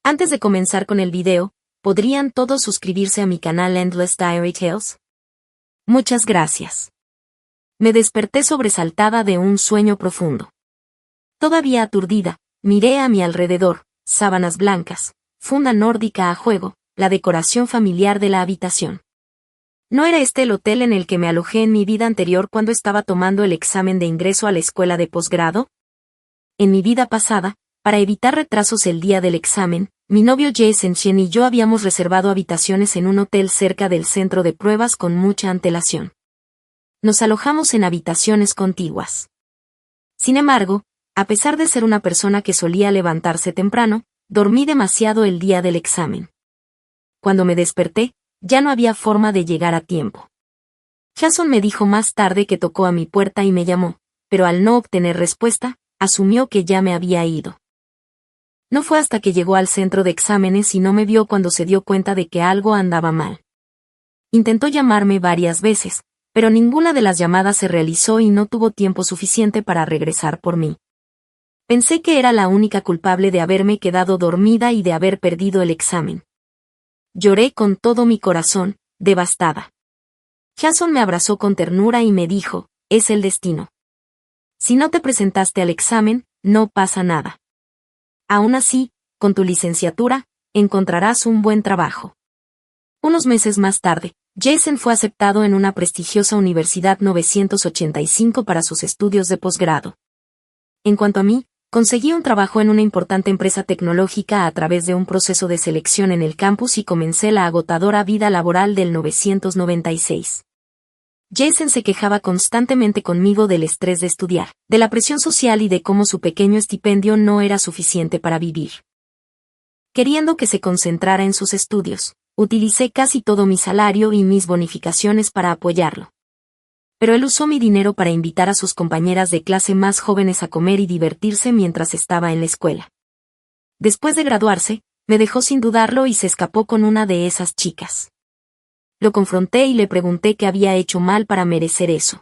Antes de comenzar con el video, ¿podrían todos suscribirse a mi canal Endless Diary Tales? Muchas gracias. Me desperté sobresaltada de un sueño profundo. Todavía aturdida, miré a mi alrededor, sábanas blancas, funda nórdica a juego, la decoración familiar de la habitación. ¿No era este el hotel en el que me alojé en mi vida anterior cuando estaba tomando el examen de ingreso a la escuela de posgrado? En mi vida pasada, para evitar retrasos el día del examen, mi novio Jason Chen y yo habíamos reservado habitaciones en un hotel cerca del centro de pruebas con mucha antelación. Nos alojamos en habitaciones contiguas. Sin embargo, a pesar de ser una persona que solía levantarse temprano, dormí demasiado el día del examen. Cuando me desperté, ya no había forma de llegar a tiempo. Jason me dijo más tarde que tocó a mi puerta y me llamó, pero al no obtener respuesta, asumió que ya me había ido. No fue hasta que llegó al centro de exámenes y no me vio cuando se dio cuenta de que algo andaba mal. Intentó llamarme varias veces, pero ninguna de las llamadas se realizó y no tuvo tiempo suficiente para regresar por mí. Pensé que era la única culpable de haberme quedado dormida y de haber perdido el examen. Lloré con todo mi corazón, devastada. Jason me abrazó con ternura y me dijo, es el destino. Si no te presentaste al examen, no pasa nada. Aún así, con tu licenciatura, encontrarás un buen trabajo. Unos meses más tarde, Jason fue aceptado en una prestigiosa Universidad 985 para sus estudios de posgrado. En cuanto a mí, conseguí un trabajo en una importante empresa tecnológica a través de un proceso de selección en el campus y comencé la agotadora vida laboral del 996. Jason se quejaba constantemente conmigo del estrés de estudiar, de la presión social y de cómo su pequeño estipendio no era suficiente para vivir. Queriendo que se concentrara en sus estudios, utilicé casi todo mi salario y mis bonificaciones para apoyarlo. Pero él usó mi dinero para invitar a sus compañeras de clase más jóvenes a comer y divertirse mientras estaba en la escuela. Después de graduarse, me dejó sin dudarlo y se escapó con una de esas chicas. Lo confronté y le pregunté qué había hecho mal para merecer eso.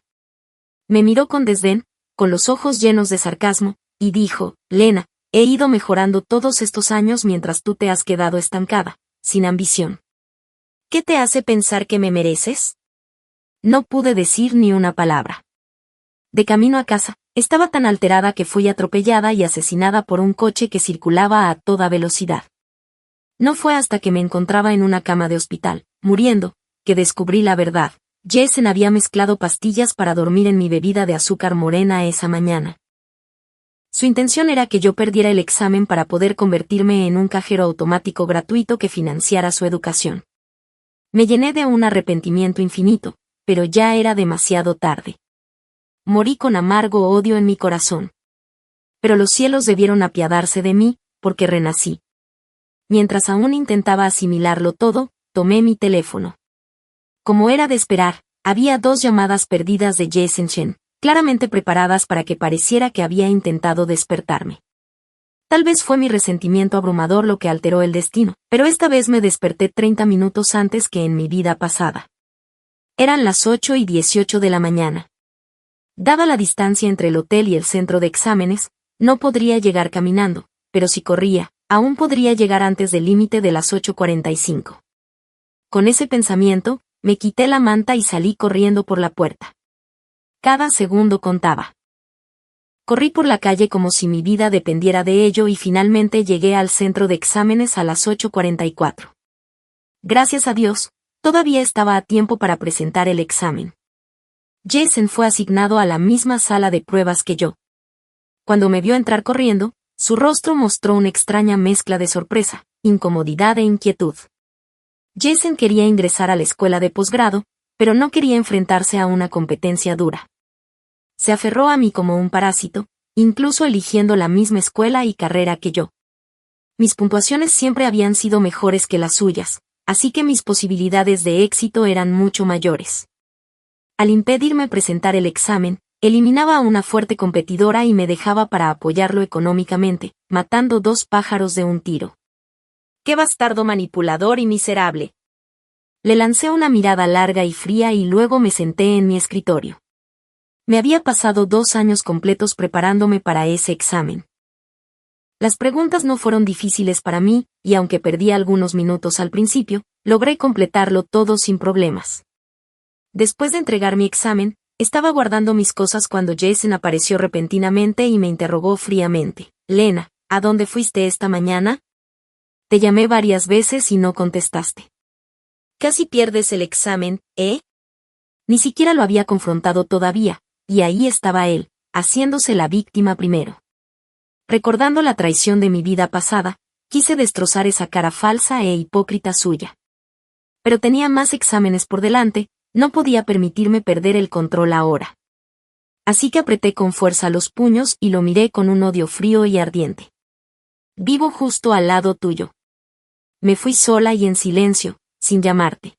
Me miró con desdén, con los ojos llenos de sarcasmo, y dijo, Lena, he ido mejorando todos estos años mientras tú te has quedado estancada, sin ambición. ¿Qué te hace pensar que me mereces? No pude decir ni una palabra. De camino a casa, estaba tan alterada que fui atropellada y asesinada por un coche que circulaba a toda velocidad. No fue hasta que me encontraba en una cama de hospital, muriendo, que descubrí la verdad. Jason había mezclado pastillas para dormir en mi bebida de azúcar morena esa mañana. Su intención era que yo perdiera el examen para poder convertirme en un cajero automático gratuito que financiara su educación. Me llené de un arrepentimiento infinito, pero ya era demasiado tarde. Morí con amargo odio en mi corazón. Pero los cielos debieron apiadarse de mí, porque renací. Mientras aún intentaba asimilarlo todo, tomé mi teléfono. Como era de esperar, había 2 llamadas perdidas de Jason Chen, claramente preparadas para que pareciera que había intentado despertarme. Tal vez fue mi resentimiento abrumador lo que alteró el destino, pero esta vez me desperté 30 minutos antes que en mi vida pasada. Eran las 8:18 de la mañana. Dada la distancia entre el hotel y el centro de exámenes, no podría llegar caminando, pero si corría, aún podría llegar antes del límite de las 8:45. Con ese pensamiento, me quité la manta y salí corriendo por la puerta. Cada segundo contaba. Corrí por la calle como si mi vida dependiera de ello y finalmente llegué al centro de exámenes a las 8:44. Gracias a Dios, todavía estaba a tiempo para presentar el examen. Jason fue asignado a la misma sala de pruebas que yo. Cuando me vio entrar corriendo, su rostro mostró una extraña mezcla de sorpresa, incomodidad e inquietud. Jason quería ingresar a la escuela de posgrado, pero no quería enfrentarse a una competencia dura. Se aferró a mí como un parásito, incluso eligiendo la misma escuela y carrera que yo. Mis puntuaciones siempre habían sido mejores que las suyas, así que mis posibilidades de éxito eran mucho mayores. Al impedirme presentar el examen, eliminaba a una fuerte competidora y me dejaba para apoyarlo económicamente, matando 2 pájaros de un tiro. ¡Qué bastardo manipulador y miserable! Le lancé una mirada larga y fría y luego me senté en mi escritorio. Me había pasado 2 años completos preparándome para ese examen. Las preguntas no fueron difíciles para mí, y aunque perdí algunos minutos al principio, logré completarlo todo sin problemas. Después de entregar mi examen, estaba guardando mis cosas cuando Jason apareció repentinamente y me interrogó fríamente. Lena, ¿a dónde fuiste esta mañana? Te llamé varias veces y no contestaste. Casi pierdes el examen, ¿eh? Ni siquiera lo había confrontado todavía, y ahí estaba él, haciéndose la víctima primero. Recordando la traición de mi vida pasada, quise destrozar esa cara falsa e hipócrita suya. Pero tenía más exámenes por delante, no podía permitirme perder el control ahora. Así que apreté con fuerza los puños y lo miré con un odio frío y ardiente. Vivo justo al lado tuyo. Me fui sola y en silencio, sin llamarte.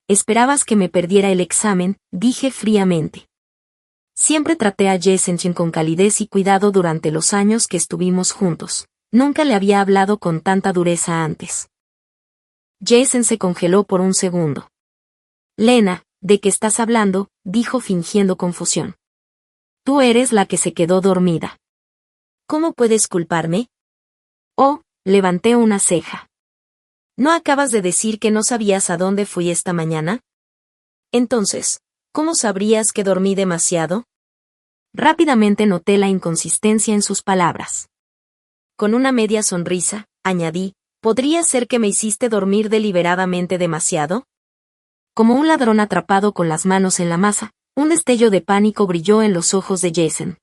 Esperabas que me perdiera el examen, dije fríamente. Siempre traté a Jason con calidez y cuidado durante los años que estuvimos juntos. Nunca le había hablado con tanta dureza antes. Jason se congeló por un segundo. Lena, ¿de qué estás hablando?, dijo fingiendo confusión. Tú eres la que se quedó dormida. ¿Cómo puedes culparme? Oh, levanté una ceja. ¿No acabas de decir que no sabías a dónde fui esta mañana? Entonces, ¿cómo sabrías que dormí demasiado? Rápidamente noté la inconsistencia en sus palabras. Con una media sonrisa, añadí, ¿podría ser que me hiciste dormir deliberadamente demasiado? Como un ladrón atrapado con las manos en la masa, un destello de pánico brilló en los ojos de Jason.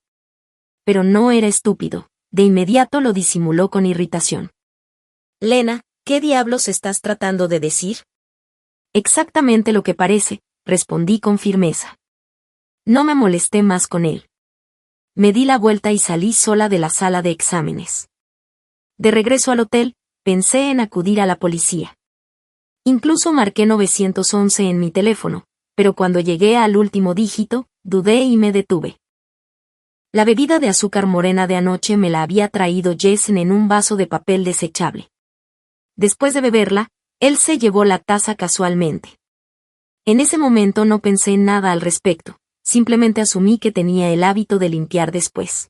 Pero no era estúpido, de inmediato lo disimuló con irritación. Lena, ¿qué diablos estás tratando de decir? Exactamente lo que parece, respondí con firmeza. No me molesté más con él. Me di la vuelta y salí sola de la sala de exámenes. De regreso al hotel, pensé en acudir a la policía. Incluso marqué 911 en mi teléfono, pero cuando llegué al último dígito, dudé y me detuve. La bebida de azúcar morena de anoche me la había traído Jason en un vaso de papel desechable. Después de beberla, él se llevó la taza casualmente. En ese momento no pensé en nada al respecto, simplemente asumí que tenía el hábito de limpiar después.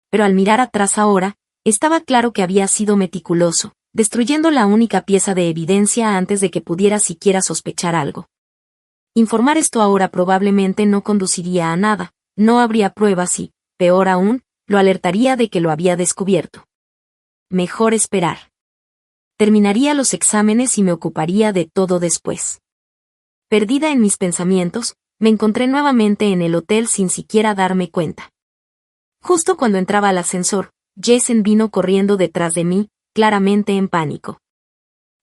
Pero al mirar atrás ahora, estaba claro que había sido meticuloso, destruyendo la única pieza de evidencia antes de que pudiera siquiera sospechar algo. Informar esto ahora probablemente no conduciría a nada, no habría pruebas y, peor aún, lo alertaría de que lo había descubierto. Mejor esperar. Terminaría los exámenes y me ocuparía de todo después. Perdida en mis pensamientos, me encontré nuevamente en el hotel sin siquiera darme cuenta. Justo cuando entraba al ascensor, Jason vino corriendo detrás de mí, claramente en pánico.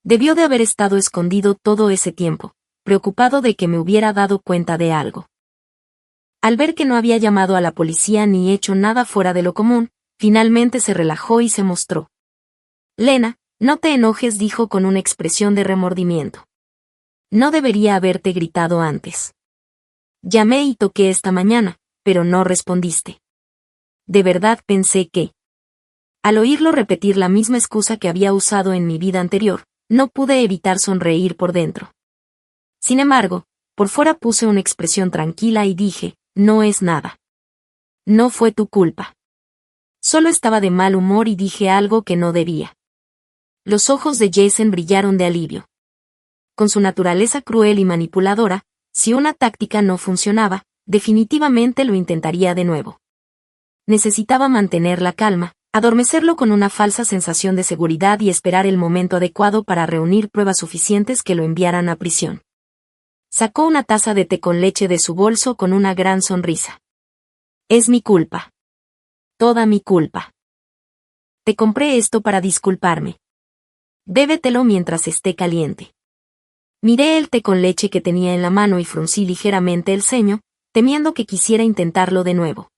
Debió de haber estado escondido todo ese tiempo, preocupado de que me hubiera dado cuenta de algo. Al ver que no había llamado a la policía ni hecho nada fuera de lo común, finalmente se relajó y se mostró. Lena, no te enojes, dijo con una expresión de remordimiento. No debería haberte gritado antes. Llamé y toqué esta mañana, pero no respondiste. De verdad pensé que... Al oírlo repetir la misma excusa que había usado en mi vida anterior, no pude evitar sonreír por dentro. Sin embargo, por fuera puse una expresión tranquila y dije, no es nada. No fue tu culpa. Solo estaba de mal humor y dije algo que no debía. Los ojos de Jason brillaron de alivio. Con su naturaleza cruel y manipuladora, si una táctica no funcionaba, definitivamente lo intentaría de nuevo. Necesitaba mantener la calma, adormecerlo con una falsa sensación de seguridad y esperar el momento adecuado para reunir pruebas suficientes que lo enviaran a prisión. Sacó una taza de té con leche de su bolso con una gran sonrisa. Es mi culpa. Toda mi culpa. Te compré esto para disculparme. Bébetelo mientras esté caliente. Miré el té con leche que tenía en la mano y fruncí ligeramente el ceño, temiendo que quisiera intentarlo de nuevo.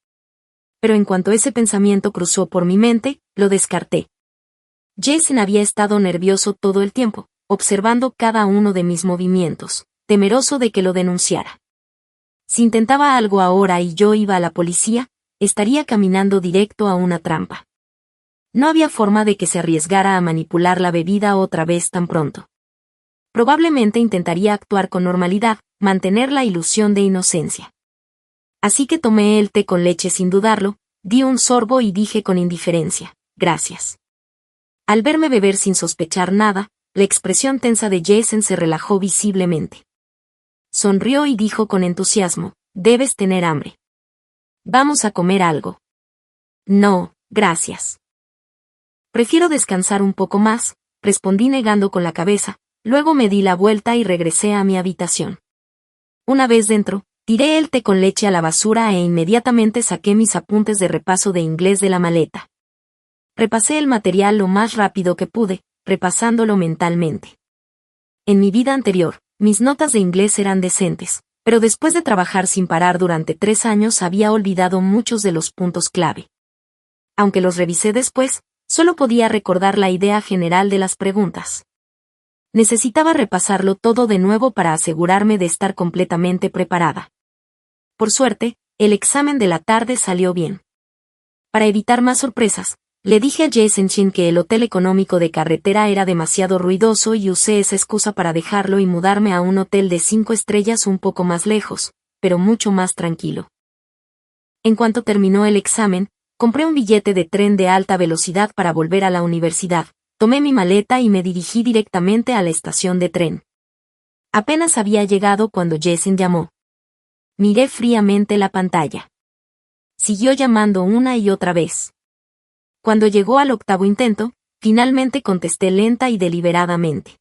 Pero en cuanto ese pensamiento cruzó por mi mente, lo descarté. Jason había estado nervioso todo el tiempo, observando cada uno de mis movimientos, temeroso de que lo denunciara. Si intentaba algo ahora y yo iba a la policía, estaría caminando directo a una trampa. No había forma de que se arriesgara a manipular la bebida otra vez tan pronto. Probablemente intentaría actuar con normalidad, mantener la ilusión de inocencia. Así que tomé el té con leche sin dudarlo, di un sorbo y dije con indiferencia, gracias. Al verme beber sin sospechar nada, la expresión tensa de Jason se relajó visiblemente. Sonrió y dijo con entusiasmo, «Debes tener hambre. Vamos a comer algo». «No, gracias. Prefiero descansar un poco más», respondí negando con la cabeza, luego me di la vuelta y regresé a mi habitación. Una vez dentro, tiré el té con leche a la basura e inmediatamente saqué mis apuntes de repaso de inglés de la maleta. Repasé el material lo más rápido que pude, repasándolo mentalmente. En mi vida anterior, mis notas de inglés eran decentes, pero después de trabajar sin parar durante 3 años había olvidado muchos de los puntos clave. Aunque los revisé después, solo podía recordar la idea general de las preguntas. Necesitaba repasarlo todo de nuevo para asegurarme de estar completamente preparada. Por suerte, el examen de la tarde salió bien. Para evitar más sorpresas, le dije a Jason Chin que el hotel económico de carretera era demasiado ruidoso y usé esa excusa para dejarlo y mudarme a un hotel de 5 estrellas un poco más lejos, pero mucho más tranquilo. En cuanto terminó el examen, compré un billete de tren de alta velocidad para volver a la universidad, tomé mi maleta y me dirigí directamente a la estación de tren. Apenas había llegado cuando Jason llamó. Miré fríamente la pantalla. Siguió llamando una y otra vez. Cuando llegó al 8º intento, finalmente contesté lenta y deliberadamente.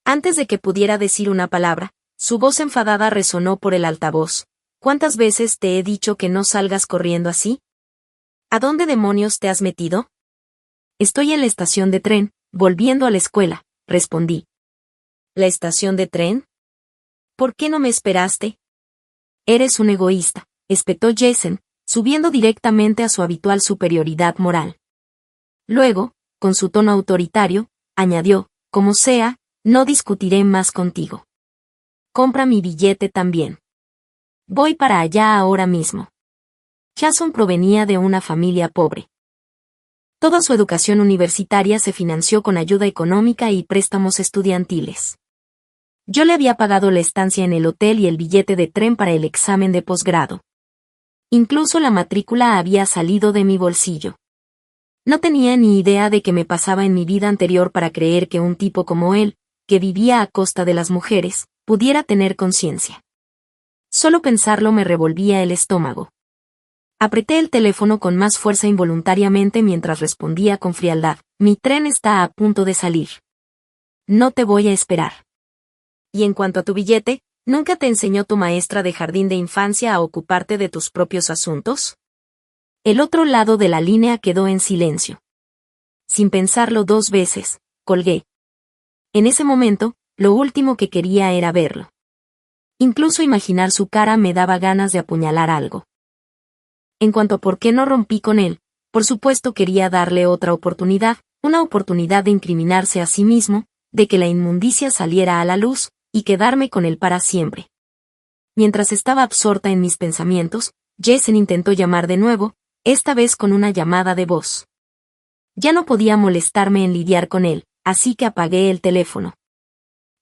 Antes de que pudiera decir una palabra, su voz enfadada resonó por el altavoz. ¿Cuántas veces te he dicho que no salgas corriendo así? ¿A dónde demonios te has metido? Estoy en la estación de tren, volviendo a la escuela, respondí. ¿La estación de tren? ¿Por qué no me esperaste? Eres un egoísta, espetó Jason, subiendo directamente a su habitual superioridad moral. Luego, con su tono autoritario, añadió, como sea, no discutiré más contigo. Compra mi billete también. Voy para allá ahora mismo. Jason provenía de una familia pobre. Toda su educación universitaria se financió con ayuda económica y préstamos estudiantiles. Yo le había pagado la estancia en el hotel y el billete de tren para el examen de posgrado. Incluso la matrícula había salido de mi bolsillo. No tenía ni idea de qué me pasaba en mi vida anterior para creer que un tipo como él, que vivía a costa de las mujeres, pudiera tener conciencia. Solo pensarlo me revolvía el estómago. Apreté el teléfono con más fuerza involuntariamente mientras respondía con frialdad. Mi tren está a punto de salir. No te voy a esperar. Y en cuanto a tu billete, ¿nunca te enseñó tu maestra de jardín de infancia a ocuparte de tus propios asuntos? El otro lado de la línea quedó en silencio. Sin pensarlo 2 veces, colgué. En ese momento, lo último que quería era verlo. Incluso imaginar su cara me daba ganas de apuñalar algo. En cuanto a por qué no rompí con él, por supuesto quería darle otra oportunidad, una oportunidad de incriminarse a sí mismo, de que la inmundicia saliera a la luz, y quedarme con él para siempre. Mientras estaba absorta en mis pensamientos, Jason intentó llamar de nuevo, esta vez con una llamada de voz. Ya no podía molestarme en lidiar con él, así que apagué el teléfono.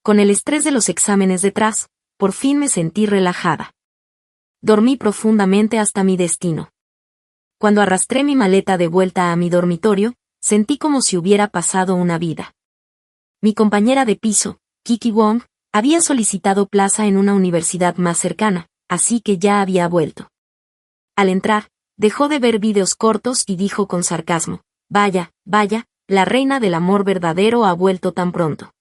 Con el estrés de los exámenes detrás, por fin me sentí relajada. Dormí profundamente hasta mi destino. Cuando arrastré mi maleta de vuelta a mi dormitorio, sentí como si hubiera pasado una vida. Mi compañera de piso, Kiki Wong, había solicitado plaza en una universidad más cercana, así que ya había vuelto. Al entrar, dejó de ver vídeos cortos y dijo con sarcasmo, vaya, la reina del amor verdadero ha vuelto tan pronto.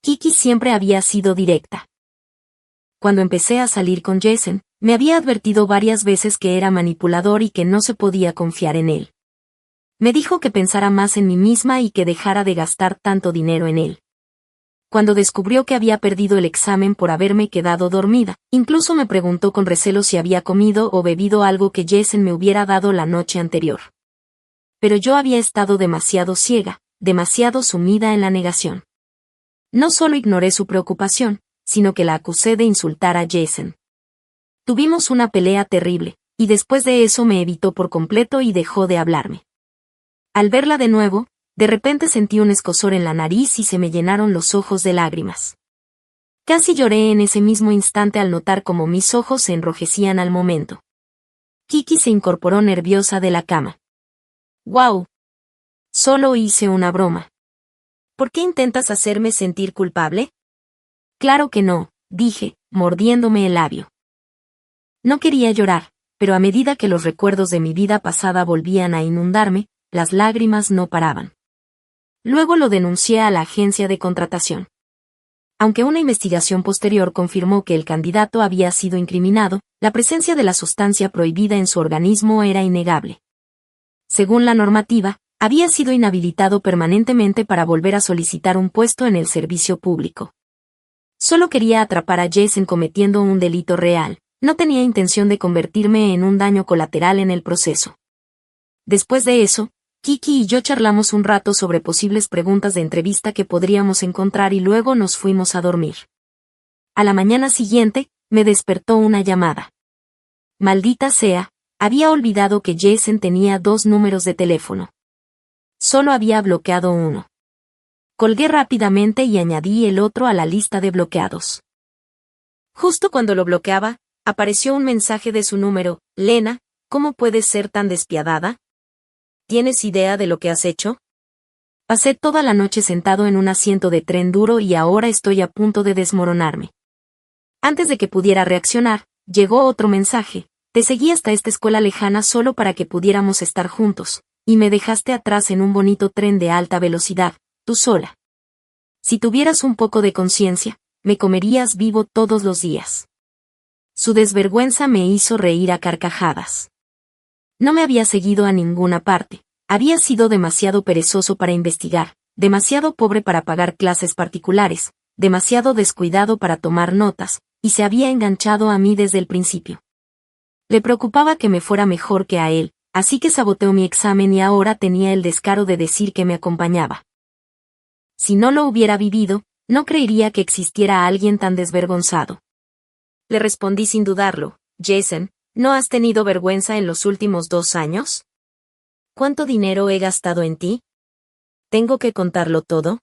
Kiki siempre había sido directa. Cuando empecé a salir con Jason, me había advertido varias veces que era manipulador y que no se podía confiar en él. Me dijo que pensara más en mí misma y que dejara de gastar tanto dinero en él. Cuando descubrió que había perdido el examen por haberme quedado dormida, incluso me preguntó con recelo si había comido o bebido algo que Jason me hubiera dado la noche anterior. Pero yo había estado demasiado ciega, demasiado sumida en la negación. No solo ignoré su preocupación, sino que la acusé de insultar a Jason. Tuvimos una pelea terrible, y después de eso me evitó por completo y dejó de hablarme. Al verla de nuevo, de repente sentí un escozor en la nariz y se me llenaron los ojos de lágrimas. Casi lloré en ese mismo instante al notar cómo mis ojos se enrojecían al momento. Kiki se incorporó nerviosa de la cama. ¡Guau! Solo hice una broma. ¿Por qué intentas hacerme sentir culpable? Claro que no, dije, mordiéndome el labio. No quería llorar, pero a medida que los recuerdos de mi vida pasada volvían a inundarme, las lágrimas no paraban. Luego lo denuncié a la agencia de contratación. Aunque una investigación posterior confirmó que el candidato había sido incriminado, la presencia de la sustancia prohibida en su organismo era innegable. Según la normativa, había sido inhabilitado permanentemente para volver a solicitar un puesto en el servicio público. Solo quería atrapar a Jason cometiendo un delito real, no tenía intención de convertirme en un daño colateral en el proceso. Después de eso, Kiki y yo charlamos un rato sobre posibles preguntas de entrevista que podríamos encontrar y luego nos fuimos a dormir. A la mañana siguiente, me despertó una llamada. Maldita sea, había olvidado que Jason tenía 2 números de teléfono. Solo había bloqueado uno. Colgué rápidamente y añadí el otro a la lista de bloqueados. Justo cuando lo bloqueaba, apareció un mensaje de su número. Lena, ¿cómo puedes ser tan despiadada? ¿Tienes idea de lo que has hecho? Pasé toda la noche sentado en un asiento de tren duro y ahora estoy a punto de desmoronarme. Antes de que pudiera reaccionar, llegó otro mensaje. Te seguí hasta esta escuela lejana solo para que pudiéramos estar juntos, y me dejaste atrás en un bonito tren de alta velocidad, tú sola. Si tuvieras un poco de conciencia, me comerías vivo todos los días. Su desvergüenza me hizo reír a carcajadas. No me había seguido a ninguna parte, había sido demasiado perezoso para investigar, demasiado pobre para pagar clases particulares, demasiado descuidado para tomar notas, y se había enganchado a mí desde el principio. Le preocupaba que me fuera mejor que a él, así que saboteó mi examen y ahora tenía el descaro de decir que me acompañaba. Si no lo hubiera vivido, no creería que existiera alguien tan desvergonzado. Le respondí sin dudarlo, Jason, ¿no has tenido vergüenza en los últimos 2 años? ¿Cuánto dinero he gastado en ti? ¿Tengo que contarlo todo?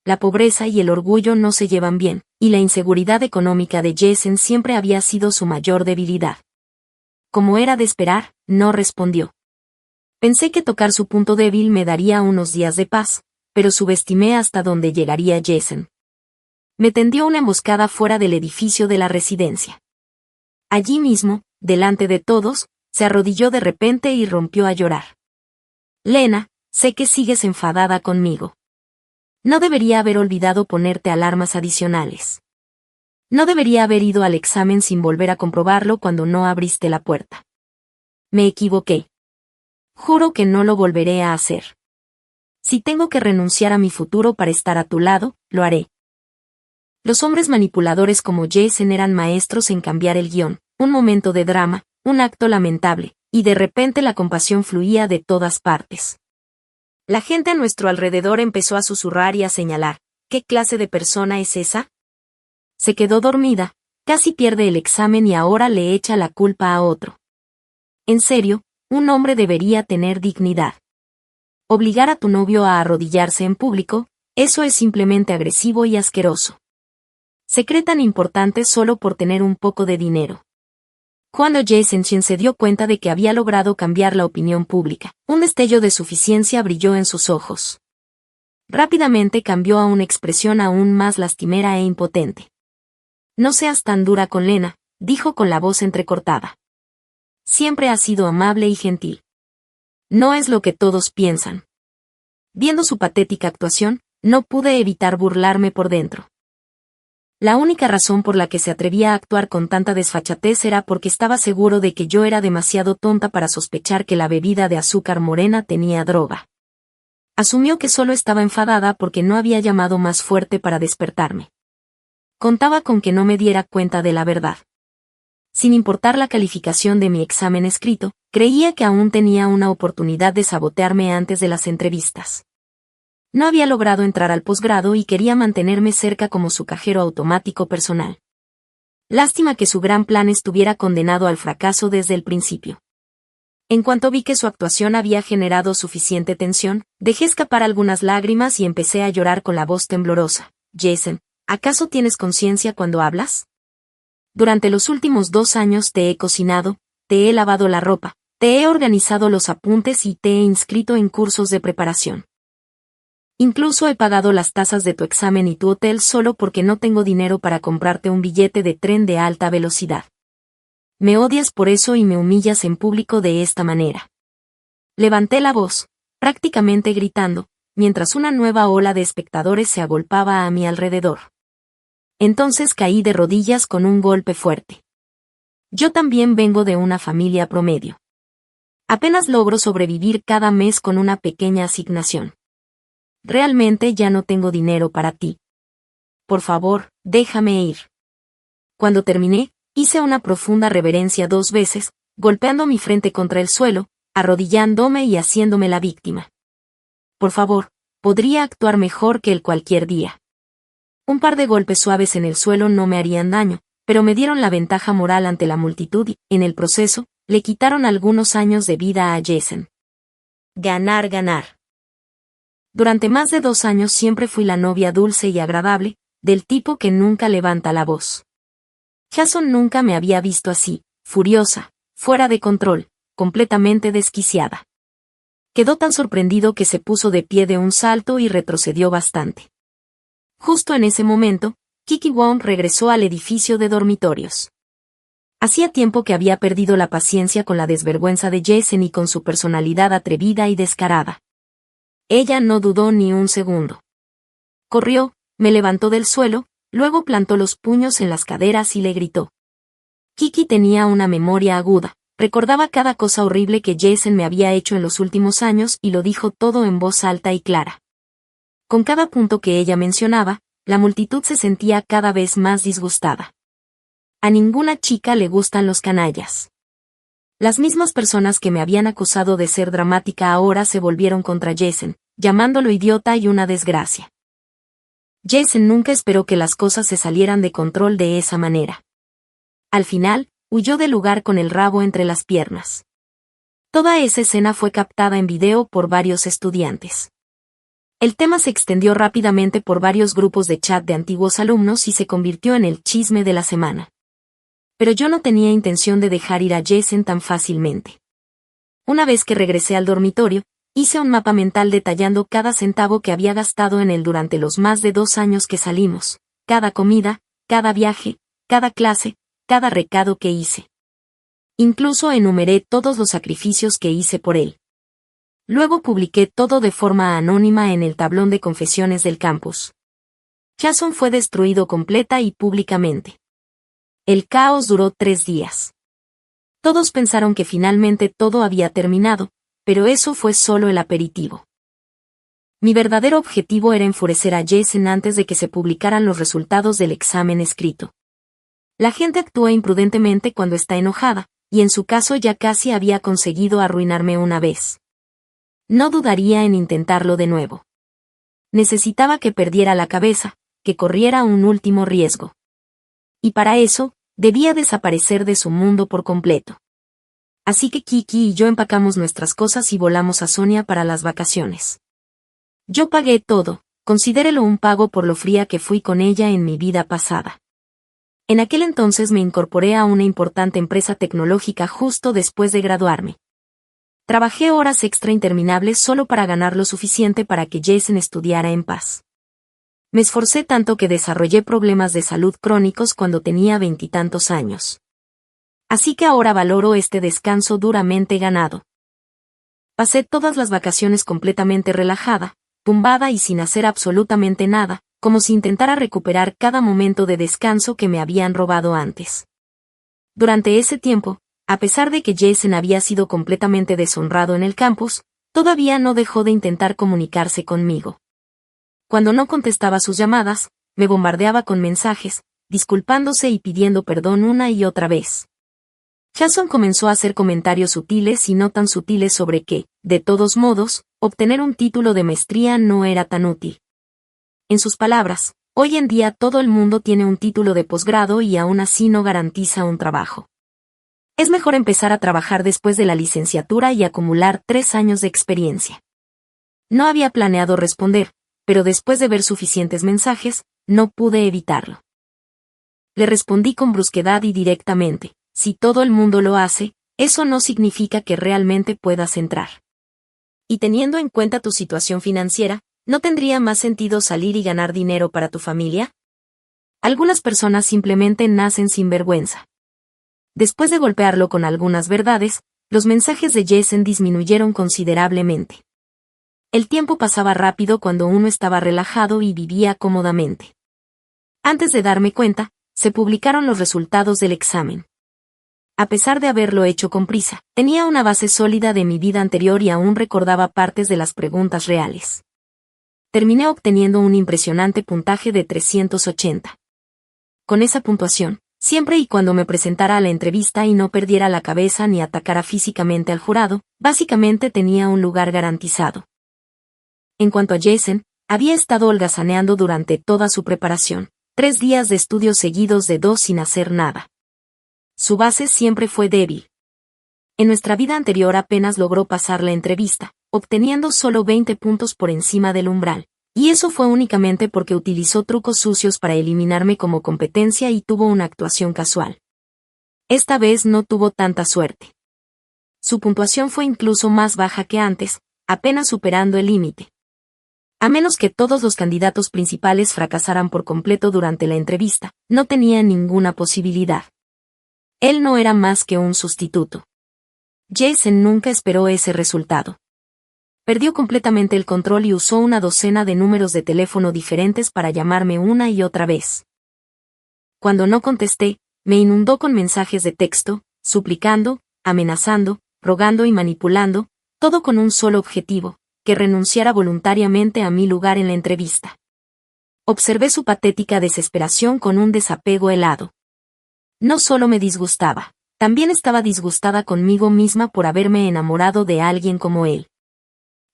La pobreza y el orgullo no se llevan bien, y la inseguridad económica de Jason siempre había sido su mayor debilidad. Como era de esperar, no respondió. Pensé que tocar su punto débil me daría unos días de paz, pero subestimé hasta dónde llegaría Jason. Me tendió una emboscada fuera del edificio de la residencia. Allí mismo, delante de todos, se arrodilló de repente y rompió a llorar. Lena, sé que sigues enfadada conmigo. No debería haber olvidado ponerte alarmas adicionales. No debería haber ido al examen sin volver a comprobarlo cuando no abriste la puerta. Me equivoqué. Juro que no lo volveré a hacer. Si tengo que renunciar a mi futuro para estar a tu lado, lo haré. Los hombres manipuladores como Jason eran maestros en cambiar el guión, un momento de drama, un acto lamentable, y de repente la compasión fluía de todas partes. La gente a nuestro alrededor empezó a susurrar y a señalar, ¿qué clase de persona es esa? Se quedó dormida, casi pierde el examen y ahora le echa la culpa a otro. En serio, un hombre debería tener dignidad. Obligar a tu novio a arrodillarse en público, eso es simplemente agresivo y asqueroso. Se cree tan importante solo por tener un poco de dinero. Cuando Jason se dio cuenta de que había logrado cambiar la opinión pública, un destello de suficiencia brilló en sus ojos. Rápidamente cambió a una expresión aún más lastimera e impotente. No seas tan dura con Lena, dijo con la voz entrecortada. Siempre has sido amable y gentil. No es lo que todos piensan. Viendo su patética actuación, no pude evitar burlarme por dentro. La única razón por la que se atrevía a actuar con tanta desfachatez era porque estaba seguro de que yo era demasiado tonta para sospechar que la bebida de azúcar morena tenía droga. Asumió que solo estaba enfadada porque no había llamado más fuerte para despertarme. Contaba con que no me diera cuenta de la verdad. Sin importar la calificación de mi examen escrito, creía que aún tenía una oportunidad de sabotearme antes de las entrevistas. No había logrado entrar al posgrado y quería mantenerme cerca como su cajero automático personal. Lástima que su gran plan estuviera condenado al fracaso desde el principio. En cuanto vi que su actuación había generado suficiente tensión, dejé escapar algunas lágrimas y empecé a llorar con la voz temblorosa. Jason, ¿acaso tienes conciencia cuando hablas? Durante los últimos 2 años te he cocinado, te he lavado la ropa, Te he organizado los apuntes y te he inscrito en cursos de preparación. Incluso he pagado las tasas de tu examen y tu hotel solo porque no tengo dinero para comprarte un billete de tren de alta velocidad. Me odias por eso y me humillas en público de esta manera. Levanté la voz, prácticamente gritando, mientras una nueva ola de espectadores se agolpaba a mi alrededor. Entonces caí de rodillas con un golpe fuerte. Yo también vengo de una familia promedio. Apenas logro sobrevivir cada mes con una pequeña asignación. Realmente ya no tengo dinero para ti. Por favor, déjame ir. Cuando terminé, hice una profunda reverencia 2 veces, golpeando mi frente contra el suelo, arrodillándome y haciéndome la víctima. Por favor, podría actuar mejor que el cualquier día. Un par de golpes suaves en el suelo no me harían daño, pero me dieron la ventaja moral ante la multitud y, en el proceso, le quitaron algunos años de vida a Jason. Ganar, ganar. Durante más de 2 años siempre fui la novia dulce y agradable, del tipo que nunca levanta la voz. Jason nunca me había visto así, furiosa, fuera de control, completamente desquiciada. Quedó tan sorprendido que se puso de pie de un salto y retrocedió bastante. Justo en ese momento, Kiki Wong regresó al edificio de dormitorios. Hacía tiempo que había perdido la paciencia con la desvergüenza de Jason y con su personalidad atrevida y descarada. Ella no dudó ni un segundo. Corrió, me levantó del suelo, luego plantó los puños en las caderas y le gritó. Kiki tenía una memoria aguda, recordaba cada cosa horrible que Jason me había hecho en los últimos años y lo dijo todo en voz alta y clara. Con cada punto que ella mencionaba, la multitud se sentía cada vez más disgustada. A ninguna chica le gustan los canallas. Las mismas personas que me habían acusado de ser dramática ahora se volvieron contra Jason, llamándolo idiota y una desgracia. Jason nunca esperó que las cosas se salieran de control de esa manera. Al final, huyó del lugar con el rabo entre las piernas. Toda esa escena fue captada en video por varios estudiantes. El tema se extendió rápidamente por varios grupos de chat de antiguos alumnos y se convirtió en el chisme de la semana. Pero yo no tenía intención de dejar ir a Jason tan fácilmente. Una vez que regresé al dormitorio, hice un mapa mental detallando cada centavo que había gastado en él durante los más de 2 años que salimos, cada comida, cada viaje, cada clase, cada recado que hice. Incluso enumeré todos los sacrificios que hice por él. Luego publiqué todo de forma anónima en el tablón de confesiones del campus. Jason fue destruido completa y públicamente. El caos duró 3 días. Todos pensaron que finalmente todo había terminado, pero eso fue solo el aperitivo. Mi verdadero objetivo era enfurecer a Jason antes de que se publicaran los resultados del examen escrito. La gente actúa imprudentemente cuando está enojada, y en su caso ya casi había conseguido arruinarme una vez. No dudaría en intentarlo de nuevo. Necesitaba que perdiera la cabeza, que corriera un último riesgo. Y para eso, debía desaparecer de su mundo por completo. Así que Kiki y yo empacamos nuestras cosas y volamos a Sonia para las vacaciones. Yo pagué todo, considérelo un pago por lo fría que fui con ella en mi vida pasada. En aquel entonces me incorporé a una importante empresa tecnológica justo después de graduarme. Trabajé horas extra interminables solo para ganar lo suficiente para que Jason estudiara en paz. Me esforcé tanto que desarrollé problemas de salud crónicos cuando tenía 20 y tantos años. Así que ahora valoro este descanso duramente ganado. Pasé todas las vacaciones completamente relajada, tumbada y sin hacer absolutamente nada, como si intentara recuperar cada momento de descanso que me habían robado antes. Durante ese tiempo, a pesar de que Jason había sido completamente deshonrado en el campus, todavía no dejó de intentar comunicarse conmigo. Cuando no contestaba sus llamadas, me bombardeaba con mensajes, disculpándose y pidiendo perdón una y otra vez. Jason comenzó a hacer comentarios sutiles y no tan sutiles sobre que, de todos modos, obtener un título de maestría no era tan útil. En sus palabras, hoy en día todo el mundo tiene un título de posgrado y aún así no garantiza un trabajo. Es mejor empezar a trabajar después de la licenciatura y acumular 3 años de experiencia. No había planeado responder, pero después de ver suficientes mensajes, no pude evitarlo. Le respondí con brusquedad y directamente, si todo el mundo lo hace, eso no significa que realmente puedas entrar. Y teniendo en cuenta tu situación financiera, ¿no tendría más sentido salir y ganar dinero para tu familia? Algunas personas simplemente nacen sin vergüenza. Después de golpearlo con algunas verdades, los mensajes de Jason disminuyeron considerablemente. El tiempo pasaba rápido cuando uno estaba relajado y vivía cómodamente. Antes de darme cuenta, se publicaron los resultados del examen. A pesar de haberlo hecho con prisa, tenía una base sólida de mi vida anterior y aún recordaba partes de las preguntas reales. Terminé obteniendo un impresionante puntaje de 380. Con esa puntuación, siempre y cuando me presentara a la entrevista y no perdiera la cabeza ni atacara físicamente al jurado, básicamente tenía un lugar garantizado. En cuanto a Jason, había estado holgazaneando durante toda su preparación, 3 días de estudios seguidos de 2 sin hacer nada. Su base siempre fue débil. En nuestra vida anterior apenas logró pasar la entrevista, obteniendo solo 20 puntos por encima del umbral, y eso fue únicamente porque utilizó trucos sucios para eliminarme como competencia y tuvo una actuación casual. Esta vez no tuvo tanta suerte. Su puntuación fue incluso más baja que antes, apenas superando el límite. A menos que todos los candidatos principales fracasaran por completo durante la entrevista, no tenía ninguna posibilidad. Él no era más que un sustituto. Jason nunca esperó ese resultado. Perdió completamente el control y usó una docena de números de teléfono diferentes para llamarme una y otra vez. Cuando no contesté, me inundó con mensajes de texto, suplicando, amenazando, rogando y manipulando, todo con un solo objetivo, que renunciara voluntariamente a mi lugar en la entrevista. Observé su patética desesperación con un desapego helado. No solo me disgustaba, también estaba disgustada conmigo misma por haberme enamorado de alguien como él.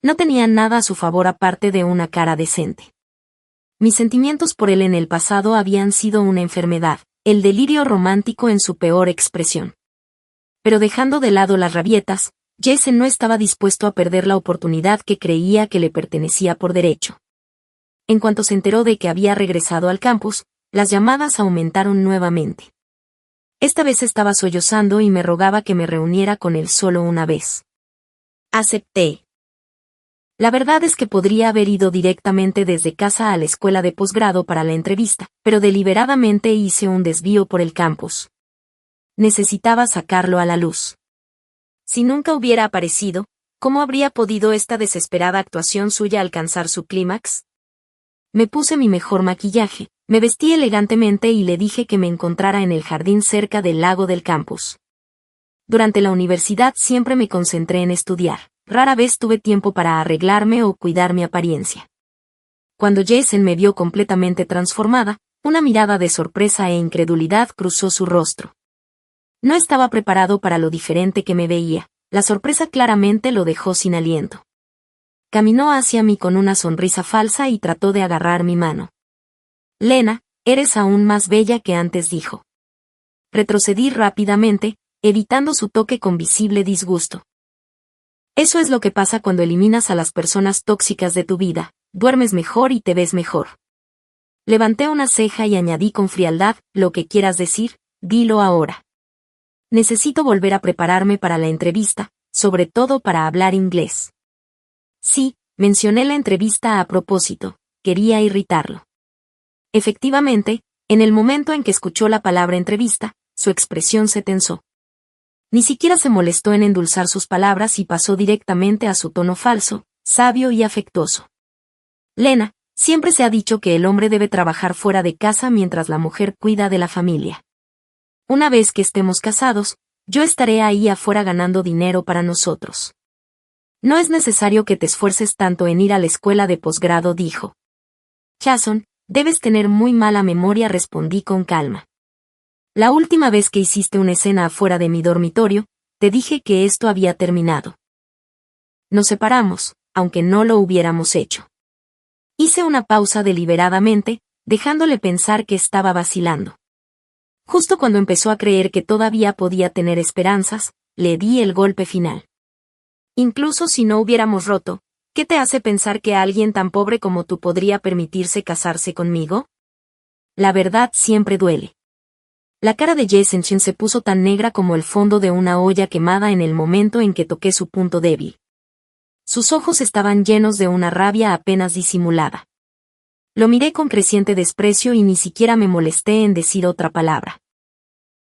No tenía nada a su favor aparte de una cara decente. Mis sentimientos por él en el pasado habían sido una enfermedad, el delirio romántico en su peor expresión. Pero dejando de lado las rabietas, Jason no estaba dispuesto a perder la oportunidad que creía que le pertenecía por derecho. En cuanto se enteró de que había regresado al campus, las llamadas aumentaron nuevamente. Esta vez estaba sollozando y me rogaba que me reuniera con él solo una vez. Acepté. La verdad es que podría haber ido directamente desde casa a la escuela de posgrado para la entrevista, pero deliberadamente hice un desvío por el campus. Necesitaba sacarlo a la luz. Si nunca hubiera aparecido, ¿cómo habría podido esta desesperada actuación suya alcanzar su clímax? Me puse mi mejor maquillaje, me vestí elegantemente y le dije que me encontrara en el jardín cerca del lago del campus. Durante la universidad siempre me concentré en estudiar, rara vez tuve tiempo para arreglarme o cuidar mi apariencia. Cuando Jason me vio completamente transformada, una mirada de sorpresa e incredulidad cruzó su rostro. No estaba preparado para lo diferente que me veía, la sorpresa claramente lo dejó sin aliento. Caminó hacia mí con una sonrisa falsa y trató de agarrar mi mano. Lena, eres aún más bella que antes, dijo. Retrocedí rápidamente, evitando su toque con visible disgusto. Eso es lo que pasa cuando eliminas a las personas tóxicas de tu vida, duermes mejor y te ves mejor. Levanté una ceja y añadí con frialdad, lo que quieras decir, dilo ahora. Necesito volver a prepararme para la entrevista, sobre todo para hablar inglés. Sí, mencioné la entrevista a propósito, quería irritarlo. Efectivamente, en el momento en que escuchó la palabra entrevista, su expresión se tensó. Ni siquiera se molestó en endulzar sus palabras y pasó directamente a su tono falso, sabio y afectuoso. Lena, siempre se ha dicho que el hombre debe trabajar fuera de casa mientras la mujer cuida de la familia. Una vez que estemos casados, yo estaré ahí afuera ganando dinero para nosotros. No es necesario que te esfuerces tanto en ir a la escuela de posgrado, dijo. Jason, debes tener muy mala memoria, respondí con calma. La última vez que hiciste una escena afuera de mi dormitorio, te dije que esto había terminado. Nos separamos, aunque no lo hubiéramos hecho. Hice una pausa deliberadamente, dejándole pensar que estaba vacilando. Justo cuando empezó a creer que todavía podía tener esperanzas, le di el golpe final. Incluso si no hubiéramos roto, ¿qué te hace pensar que alguien tan pobre como tú podría permitirse casarse conmigo? La verdad siempre duele. La cara de Jason Chen se puso tan negra como el fondo de una olla quemada en el momento en que toqué su punto débil. Sus ojos estaban llenos de una rabia apenas disimulada. Lo miré con creciente desprecio y ni siquiera me molesté en decir otra palabra.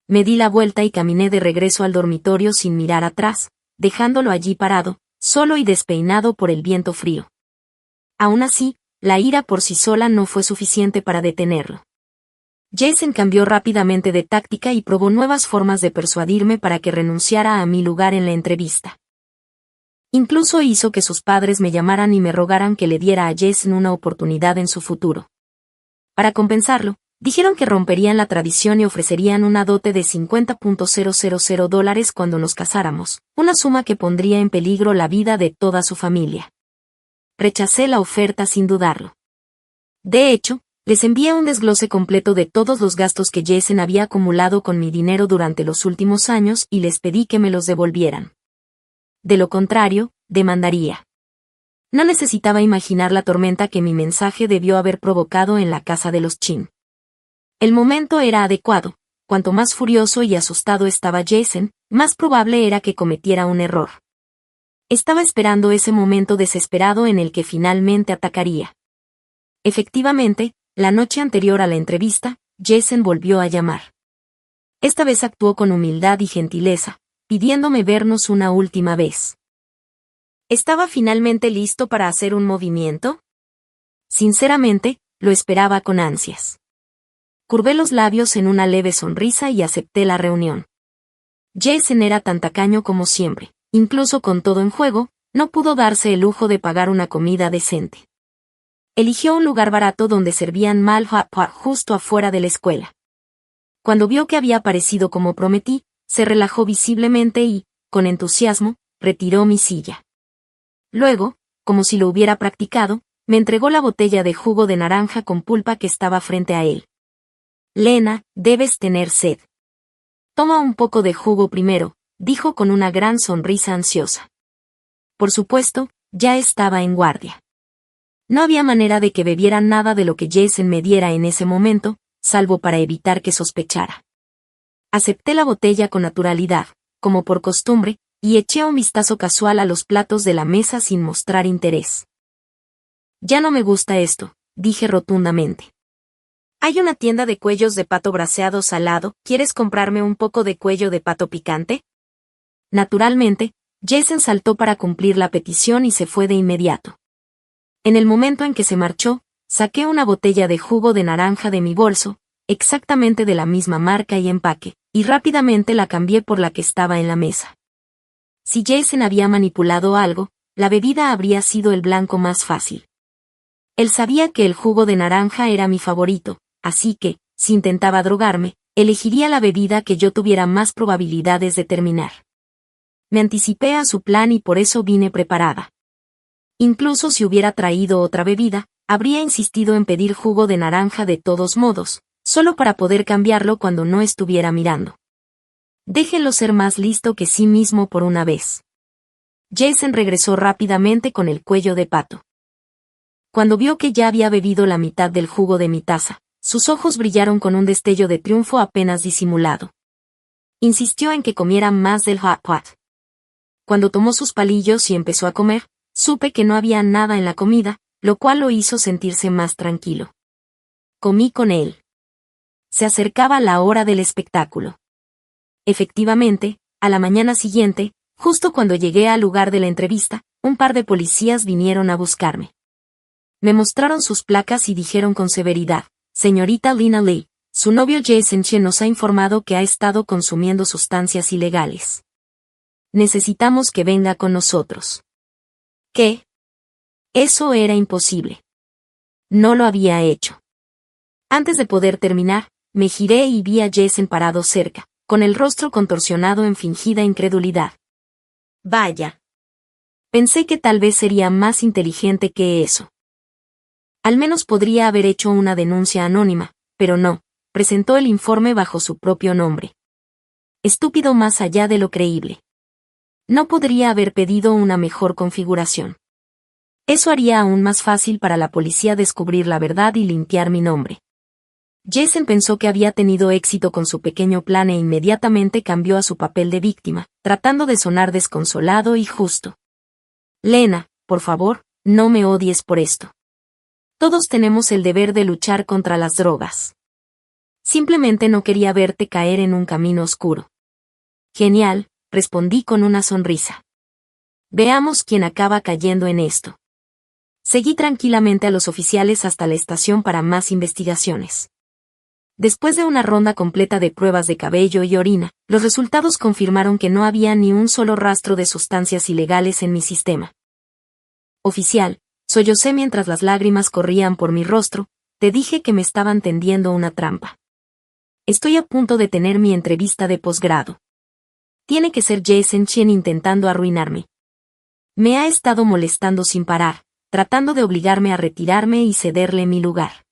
Me di la vuelta y caminé de regreso al dormitorio sin mirar atrás, dejándolo allí parado, solo y despeinado por el viento frío. Aún así, la ira por sí sola no fue suficiente para detenerlo. Jason cambió rápidamente de táctica y probó nuevas formas de persuadirme para que renunciara a mi lugar en la entrevista. Incluso hizo que sus padres me llamaran y me rogaran que le diera a Jason una oportunidad en su futuro. Para compensarlo, dijeron que romperían la tradición y ofrecerían una dote de $50,000 cuando nos casáramos, una suma que pondría en peligro la vida de toda su familia. Rechacé la oferta sin dudarlo. De hecho, les envié un desglose completo de todos los gastos que Jason había acumulado con mi dinero durante los últimos años y les pedí que me los devolvieran. De lo contrario, demandaría. No necesitaba imaginar la tormenta que mi mensaje debió haber provocado en la casa de los Chin. El momento era adecuado. Cuanto más furioso y asustado estaba Jason, más probable era que cometiera un error. Estaba esperando ese momento desesperado en el que finalmente atacaría. Efectivamente, la noche anterior a la entrevista, Jason volvió a llamar. Esta vez actuó con humildad y gentileza, pidiéndome vernos una última vez. ¿Estaba finalmente listo para hacer un movimiento? Sinceramente, lo esperaba con ansias. Curvé los labios en una leve sonrisa y acepté la reunión. Jason era tan tacaño como siempre, incluso con todo en juego, no pudo darse el lujo de pagar una comida decente. Eligió un lugar barato donde servían mal hot pot justo afuera de la escuela. Cuando vio que había aparecido como prometí, se relajó visiblemente y, con entusiasmo, retiró mi silla. Luego, como si lo hubiera practicado, me entregó la botella de jugo de naranja con pulpa que estaba frente a él. Lena, debes tener sed. Toma un poco de jugo primero, dijo con una gran sonrisa ansiosa. Por supuesto, ya estaba en guardia. No había manera de que bebiera nada de lo que Jason me diera en ese momento, salvo para evitar que sospechara. Acepté la botella con naturalidad, como por costumbre, y eché un vistazo casual a los platos de la mesa sin mostrar interés. Ya no me gusta esto, dije rotundamente. Hay una tienda de cuellos de pato braseados al lado, ¿quieres comprarme un poco de cuello de pato picante? Naturalmente, Jason saltó para cumplir la petición y se fue de inmediato. En el momento en que se marchó, saqué una botella de jugo de naranja de mi bolso, exactamente de la misma marca y empaque, y rápidamente la cambié por la que estaba en la mesa. Si Jason había manipulado algo, la bebida habría sido el blanco más fácil. Él sabía que el jugo de naranja era mi favorito, así que, si intentaba drogarme, elegiría la bebida que yo tuviera más probabilidades de terminar. Me anticipé a su plan y por eso vine preparada. Incluso si hubiera traído otra bebida, habría insistido en pedir jugo de naranja de todos modos, solo para poder cambiarlo cuando no estuviera mirando. Déjenlo ser más listo que sí mismo por una vez. Jason regresó rápidamente con el cuello de pato. Cuando vio que ya había bebido la mitad del jugo de mi taza, sus ojos brillaron con un destello de triunfo apenas disimulado. Insistió en que comiera más del hot pot. Cuando tomó sus palillos y empezó a comer, supe que no había nada en la comida, lo cual lo hizo sentirse más tranquilo. Comí con él. Se acercaba la hora del espectáculo. Efectivamente, a la mañana siguiente, justo cuando llegué al lugar de la entrevista, un par de policías vinieron a buscarme. Me mostraron sus placas y dijeron con severidad: «Señorita Lena Lee, su novio Jason Chen nos ha informado que ha estado consumiendo sustancias ilegales. Necesitamos que venga con nosotros». ¿Qué? Eso era imposible. No lo había hecho. Antes de poder terminar, me giré y vi a Jason parado cerca, con el rostro contorsionado en fingida incredulidad. Vaya. Pensé que tal vez sería más inteligente que eso. Al menos podría haber hecho una denuncia anónima, pero no, presentó el informe bajo su propio nombre. Estúpido más allá de lo creíble. No podría haber pedido una mejor configuración. Eso haría aún más fácil para la policía descubrir la verdad y limpiar mi nombre. Jason pensó que había tenido éxito con su pequeño plan e inmediatamente cambió a su papel de víctima, tratando de sonar desconsolado y justo. Lena, por favor, no me odies por esto. Todos tenemos el deber de luchar contra las drogas. Simplemente no quería verte caer en un camino oscuro. Genial, respondí con una sonrisa. Veamos quién acaba cayendo en esto. Seguí tranquilamente a los oficiales hasta la estación para más investigaciones. Después de una ronda completa de pruebas de cabello y orina, los resultados confirmaron que no había ni un solo rastro de sustancias ilegales en mi sistema. Oficial, sollocé mientras las lágrimas corrían por mi rostro, te dije que me estaban tendiendo una trampa. Estoy a punto de tener mi entrevista de posgrado. Tiene que ser Jason Chen intentando arruinarme. Me ha estado molestando sin parar, tratando de obligarme a retirarme y cederle mi lugar.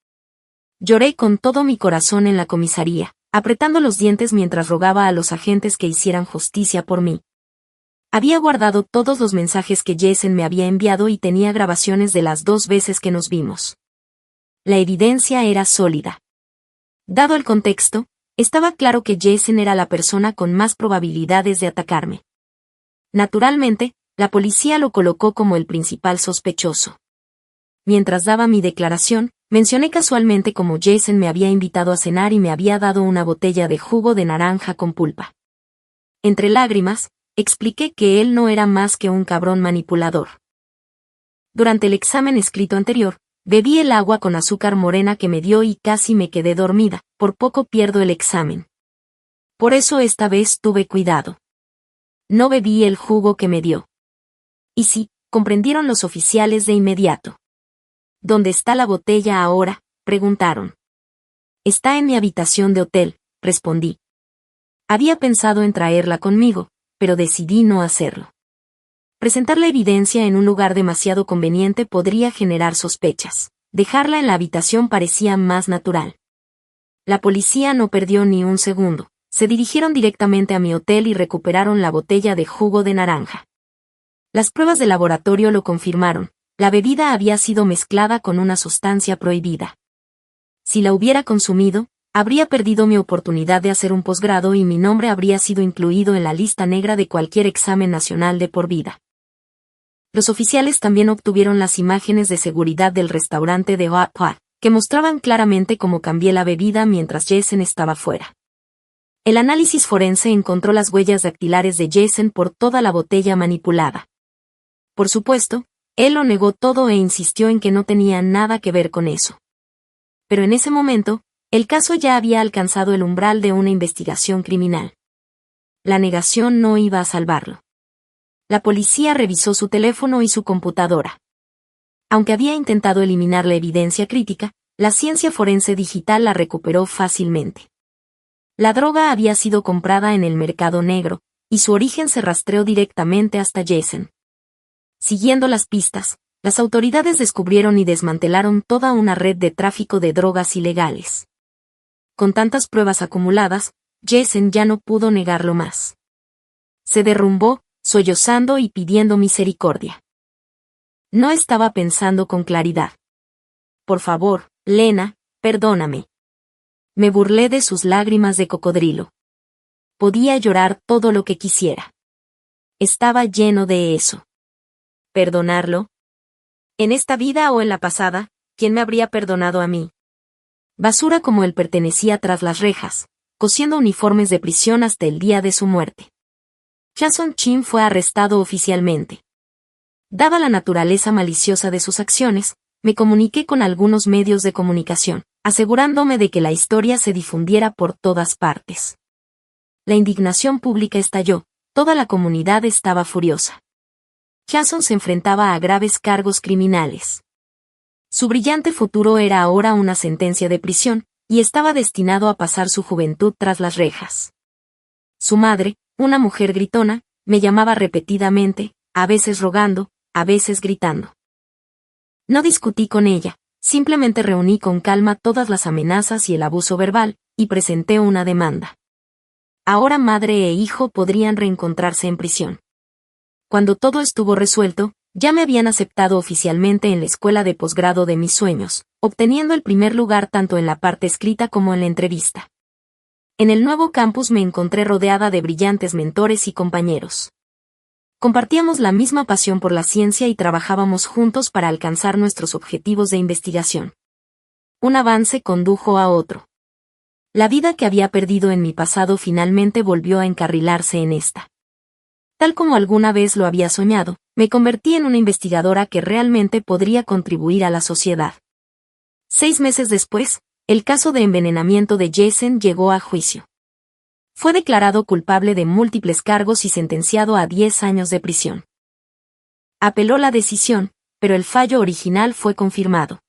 Lloré con todo mi corazón en la comisaría, apretando los dientes mientras rogaba a los agentes que hicieran justicia por mí. Había guardado todos los mensajes que Jason me había enviado y tenía grabaciones de las 2 veces que nos vimos. La evidencia era sólida. Dado el contexto, estaba claro que Jason era la persona con más probabilidades de atacarme. Naturalmente, la policía lo colocó como el principal sospechoso. Mientras daba mi declaración, mencioné casualmente cómo Jason me había invitado a cenar y me había dado una botella de jugo de naranja con pulpa. Entre lágrimas, expliqué que él no era más que un cabrón manipulador. Durante el examen escrito anterior, bebí el agua con azúcar morena que me dio y casi me quedé dormida, por poco pierdo el examen. Por eso esta vez tuve cuidado. No bebí el jugo que me dio. Y sí, comprendieron los oficiales de inmediato. ¿Dónde está la botella ahora?, preguntaron. Está en mi habitación de hotel, respondí. Había pensado en traerla conmigo, pero decidí no hacerlo. Presentar la evidencia en un lugar demasiado conveniente podría generar sospechas. Dejarla en la habitación parecía más natural. La policía no perdió ni un segundo. Se dirigieron directamente a mi hotel y recuperaron la botella de jugo de naranja. Las pruebas de laboratorio lo confirmaron. La bebida había sido mezclada con una sustancia prohibida. Si la hubiera consumido, habría perdido mi oportunidad de hacer un posgrado y mi nombre habría sido incluido en la lista negra de cualquier examen nacional de por vida. Los oficiales también obtuvieron las imágenes de seguridad del restaurante de Hot Pot, que mostraban claramente cómo cambié la bebida mientras Jason estaba fuera. El análisis forense encontró las huellas dactilares de Jason por toda la botella manipulada. Por supuesto, él lo negó todo e insistió en que no tenía nada que ver con eso. Pero en ese momento, el caso ya había alcanzado el umbral de una investigación criminal. La negación no iba a salvarlo. La policía revisó su teléfono y su computadora. Aunque había intentado eliminar la evidencia crítica, la ciencia forense digital la recuperó fácilmente. La droga había sido comprada en el mercado negro, y su origen se rastreó directamente hasta Jason. Siguiendo las pistas, las autoridades descubrieron y desmantelaron toda una red de tráfico de drogas ilegales. Con tantas pruebas acumuladas, Jason ya no pudo negarlo más. Se derrumbó, sollozando y pidiendo misericordia. No estaba pensando con claridad. Por favor, Lena, perdóname. Me burlé de sus lágrimas de cocodrilo. Podía llorar todo lo que quisiera. Estaba lleno de eso. ¿Perdonarlo? ¿En esta vida o en la pasada, quién me habría perdonado a mí? Basura como él pertenecía tras las rejas, cosiendo uniformes de prisión hasta el día de su muerte. Jason Chen fue arrestado oficialmente. Dada la naturaleza maliciosa de sus acciones, me comuniqué con algunos medios de comunicación, asegurándome de que la historia se difundiera por todas partes. La indignación pública estalló, toda la comunidad estaba furiosa. Jason se enfrentaba a graves cargos criminales. Su brillante futuro era ahora una sentencia de prisión, y estaba destinado a pasar su juventud tras las rejas. Su madre, una mujer gritona, me llamaba repetidamente, a veces rogando, a veces gritando. No discutí con ella, simplemente reuní con calma todas las amenazas y el abuso verbal, y presenté una demanda. Ahora madre e hijo podrían reencontrarse en prisión. Cuando todo estuvo resuelto, Ya me habían aceptado oficialmente en la escuela de posgrado de mis sueños, obteniendo el primer lugar tanto en la parte escrita como en la entrevista. En el nuevo campus me encontré rodeada de brillantes mentores y compañeros. Compartíamos la misma pasión por la ciencia y trabajábamos juntos para alcanzar nuestros objetivos de investigación. Un avance condujo a otro. La vida que había perdido en mi pasado finalmente volvió a encarrilarse en esta. Tal como alguna vez lo había soñado, me convertí en una investigadora que realmente podría contribuir a la sociedad. 6 meses después, el caso de envenenamiento de Jason llegó a juicio. Fue declarado culpable de múltiples cargos y sentenciado a 10 años de prisión. Apeló la decisión, pero el fallo original fue confirmado.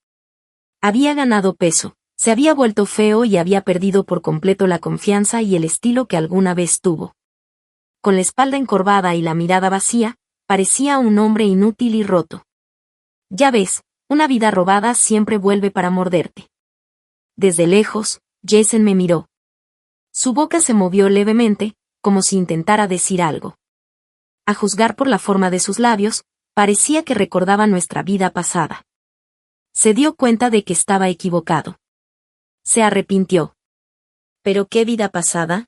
Había ganado peso, se había vuelto feo y había perdido por completo la confianza y el estilo que alguna vez tuvo. Con la espalda encorvada y la mirada vacía, parecía un hombre inútil y roto. Ya ves, una vida robada siempre vuelve para morderte. Desde lejos, Jason me miró. Su boca se movió levemente, como si intentara decir algo. A juzgar por la forma de sus labios, parecía que recordaba nuestra vida pasada. Se dio cuenta de que estaba equivocado. Se arrepintió. ¿Pero qué vida pasada?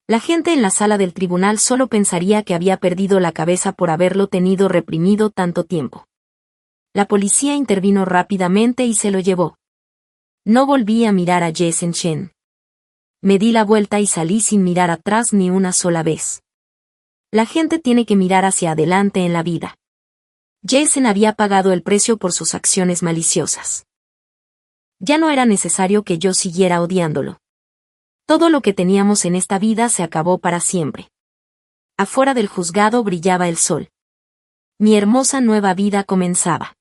La gente en la sala del tribunal solo pensaría que había perdido la cabeza por haberlo tenido reprimido tanto tiempo. La policía intervino rápidamente y se lo llevó. No volví a mirar a Jason Chen. Me di la vuelta y salí sin mirar atrás ni una sola vez. La gente tiene que mirar hacia adelante en la vida. Jason había pagado el precio por sus acciones maliciosas. Ya no era necesario que yo siguiera odiándolo. Todo lo que teníamos en esta vida se acabó para siempre. Afuera del juzgado brillaba el sol. Mi hermosa nueva vida comenzaba.